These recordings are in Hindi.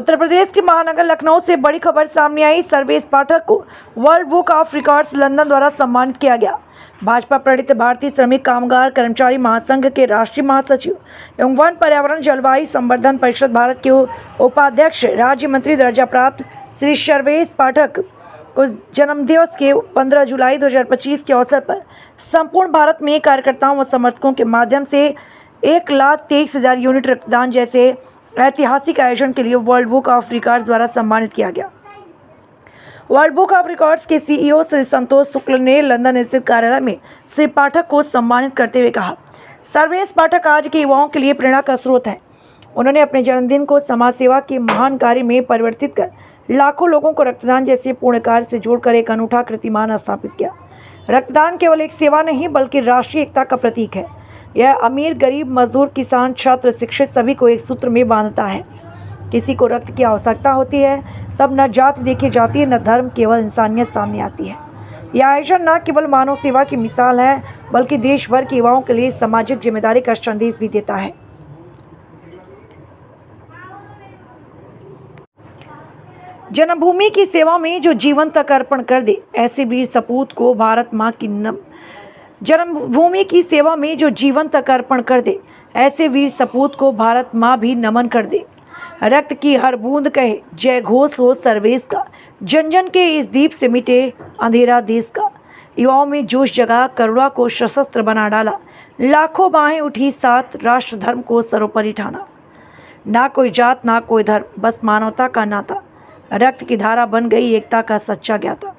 उत्तर प्रदेश के महानगर लखनऊ से बड़ी खबर सामने आई। सर्वेश पाठक को world book of records London द्वारा सम्मानित किया गया। भाजपा प्रणीत भारतीय श्रमिक कामगार कर्मचारी महासंघ के राष्ट्रीय महासचिव एवं वन पर्यावरण जलवायु संवर्धन परिषद भारत के उपाध्यक्ष राज्य मंत्री दर्जा प्राप्त श्री सर्वेश पाठक को जन्मदिवस के 15 जुलाई 2025 के अवसर पर संपूर्ण भारत में कार्यकर्ताओं व समर्थकों के माध्यम से 1,23,000 यूनिट रक्तदान जैसे ऐतिहासिक आयोजन के लिए वर्ल्ड बुक ऑफ रिकॉर्ड्स द्वारा सम्मानित किया गया। वर्ल्ड बुक ऑफ रिकॉर्ड्स के सीईओ श्री संतोष शुक्ल ने लंदन स्थित कार्यालय में श्री पाठक को सम्मानित करते हुए कहा, सर्वेश पाठक आज के युवाओं के लिए प्रेरणा का स्रोत हैं। उन्होंने अपने जन्मदिन को समाज सेवा के महान कार्य में परिवर्तित कर लाखों लोगों को रक्तदान जैसे पुण्य कार्य से जोड़कर एक अनूठा कीर्तिमान स्थापित किया। रक्तदान केवल एक सेवा नहीं बल्कि राष्ट्रीय एकता का प्रतीक है। यह अमीर, गरीब, मजदूर, किसान, छात्र, शिक्षित सभी को एक सूत्र में बांधता है। किसी को रक्त की आवश्यकता होती है तब न जात देखी जाती है, न धर्म, केवल इंसानियत सामने आती है। यह आयोजन न केवल मानव सेवा की मिसाल है बल्कि देश भर के युवाओं के लिए सामाजिक जिम्मेदारी का संदेश भी देता है। जन्मभूमि की सेवा में जो जीवन तक अर्पण कर दे, ऐसे वीर सपूत को भारत माँ की जन्मभूमि की सेवा में जो जीवन तक अर्पण कर दे, ऐसे वीर सपूत को भारत माँ भी नमन कर दे। रक्त की हर बूंद कहे जय घोष हो सर्वेश का, जन जन के इस दीप से मिटे अंधेरा देश का। युवाओं में जोश जगा, करुणा को सशस्त्र बना डाला, लाखों बाहें उठी साथ, राष्ट्र धर्म को सर्वोपरि ठाना। ना कोई जात ना कोई धर्म, बस मानवता का नाता, रक्त की धारा बन गई एकता का सच्चा ज्ञाता।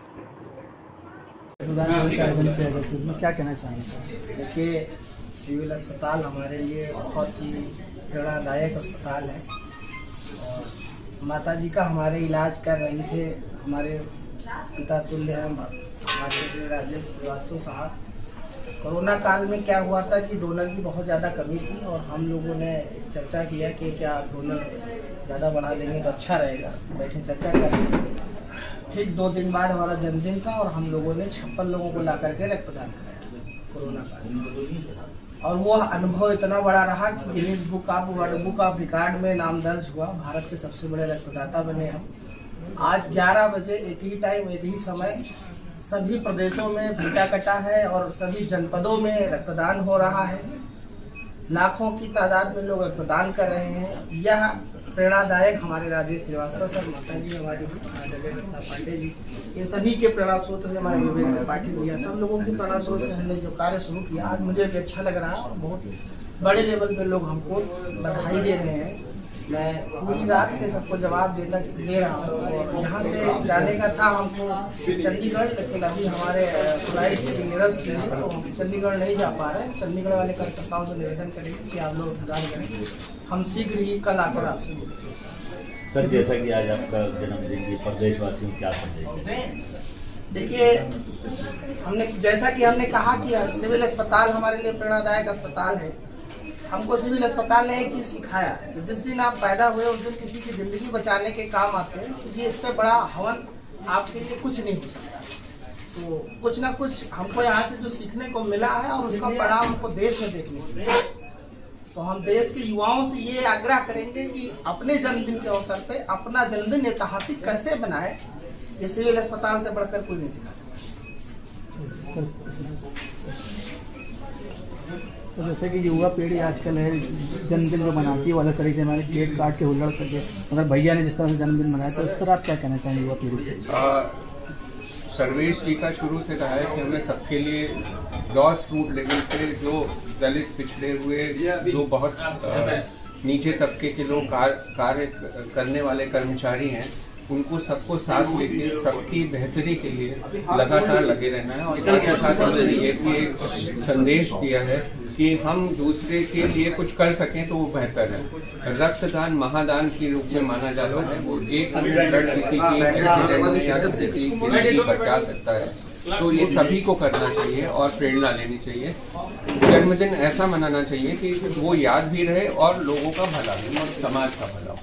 क्या कहना चाहेंगे? देखिए, सिविल अस्पताल हमारे लिए बहुत ही प्रेरणादायक अस्पताल है और माता जी का हमारे इलाज कर रहे थे हमारे पिता तुल्य हैं हमारे राजेश श्रीवास्तव साहब। कोरोना काल में क्या हुआ था कि डोनर की बहुत ज़्यादा कमी थी और हम लोगों ने चर्चा किया कि क्या डोनर ज़्यादा बढ़ा देंगे तो अच्छा रहेगा। बैठे चर्चा करें, ठीक 2 दिन बाद हमारा जन्मदिन था और हम लोगों ने 56 लोगों को ला करके रक्तदान कराया कोरोना काल। और वो अनुभव इतना बड़ा रहा कि गिनीज बुक ऑफ रिकॉर्ड में नाम दर्ज हुआ। भारत के सबसे बड़े रक्तदाता बने हम। आज 11 बजे एक ही टाइम, एक ही समय सभी प्रदेशों में फीता कटा है और सभी जनपदों में रक्तदान हो रहा है। लाखों की तादाद में लोग रक्तदान कर रहे हैं। यह प्रेरणादायक हमारे राजेश श्रीवास्तव सर, माता जी हमारी जगन्नाथ पांडे जी, इन सभी के प्रेरणा स्रोत से हमारे विवेक त्रिपाठी भैया, सब लोगों की प्रेरणा स्रोत से हमने जो कार्य शुरू किया, आज मुझे भी अच्छा लग रहा है और बहुत बड़े लेवल पे लोग हमको बधाई दे रहे हैं। मैं पूरी रात से सबको जवाब दे रहा हूँ और यहाँ से जाने का था हमको चंडीगढ़, लेकिन अभी हमारे फ्लाइट निरस्त थी तो हम चंडीगढ़ नहीं जा पा रहे हैं। चंडीगढ़ वाले कार्यकर्ताओं से निवेदन करेंगे कि आप लोग रक्तदान करें। हम शीघ्र ही कल आकर आपसे मिलेंगे। सर, जैसा कि आज आपका जन्मदिन की प्रदेशवासियों को क्या संदेश है? देखिए, जैसा कि हमने कहा कि सिविल अस्पताल हमारे लिए प्रेरणादायक अस्पताल है। हमको सिविल अस्पताल ने एक चीज़ सिखाया कि जिस दिन आप पैदा हुए उस दिन किसी की ज़िंदगी बचाने के काम आते हैं, क्योंकि इससे बड़ा हवन आपके लिए कुछ नहीं हो सकता। तो कुछ ना कुछ हमको यहाँ से जो सीखने को मिला है और उसका परिणाम हमको देश में देखने को मिला। तो हम देश के युवाओं से ये आग्रह करेंगे कि अपने जन्मदिन के अवसर पे अपना जन्मदिन ऐतिहासिक कैसे बनाए, ये सिविल अस्पताल से बढ़कर कोई नहीं सिखा सकता। तो जैसे कि युवा पीढ़ी आजकल है, जन्मदिन जो मनाती है वो अलग तरीके से हमारे केक काट के हुल्लड़ करके, मगर भैया ने जिस तरह से जन्मदिन मनाया तो उस पर आप क्या कहना चाहेंगे युवा पीढ़ी से? सर्वेश जी का शुरू से रहा है कि हमें सबके लिए ग्रॉस रूट लेवल पे जो दलित, पिछड़े हुए, जो बहुत नीचे तबके के लोग कार्य करने वाले कर्मचारी हैं, उनको सबको साथ लेके सबकी बेहतरी के लिए लगातार लगे रहना है। और साथ ही साथ हमने ये भी एक संदेश दिया है कि हम दूसरे के लिए कुछ कर सकें तो वो बेहतर है। रक्तदान महादान के रूप में माना जाता है। वो एक ब्लड किसी की एक्सीडेंट में या किसी की जिंदगी बचा सकता है। तो ये सभी को करना चाहिए और प्रेरणा लेनी चाहिए। जन्मदिन ऐसा मनाना चाहिए कि वो याद भी रहे और लोगों का भला हो और समाज का भला हो।